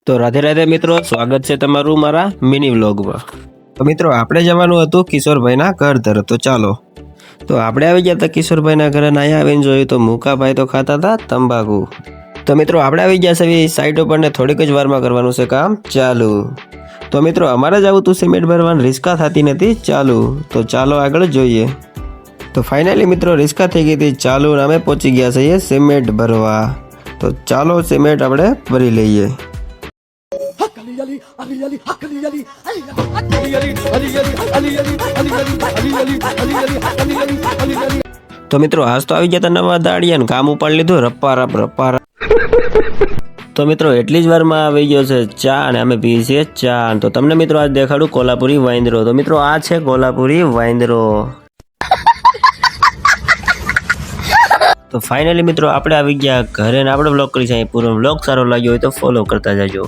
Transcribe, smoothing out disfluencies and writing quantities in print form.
તો રાધે રાધે મિત્રો, સ્વાગત છે તમારું મારા મિની વ્લોગમાં। તો મિત્રો આપણે જવાનું હતું કિશોરભાઈના ઘર તરફ। તો ચાલો, તો આપણે આવી ગયા હતા કિશોરભાઈના ઘરે। અહીંયા આવીને જોયું તો મુકાભાઈ તો ખાતા હતા તંબાકુ। તો મિત્રો આપણે આવી ગયા છે સાઈડ ઉપર ને થોડીક જ વારમાં કરવાનું છે કામ ચાલુ। તો મિત્રો અમારે જ આવું તું સિમેન્ટ ભરવાનું, રિસ્કા થતી નથી ચાલુ। તો ચાલો આગળ જોઈએ। તો ફાઇનલી મિત્રો રિસ્કા થઈ ગઈ હતી ચાલુ ને અમે પહોંચી ગયા છીએ સિમેન્ટ ભરવા। તો ચાલો સિમેન્ટ આપણે ભરી લઈએ। તો મિત્રો આજ તો આવી ગયા હતા નવા દાડિયા ને કામ ઉપાડી લીધું રપ્પા રપ। તો મિત્રો એટલી જ વારમાં આવી ગયો છે ચા અને અમે પીએ છીએ ચા। તો તમને મિત્રો આજ દેખાડું કોલ્હાપુરી વાંદરો। તો મિત્રો આ છે કોલ્હાપુરી વાંદરો। તો ફાઇનલી મિત્રો આપણે આવી ગયા ઘરે ને આપણે વ્લોગ કરી છે પૂરો। વ્લોગ સારો લાગ્યો હોય તો ફોલો કરતા જજો।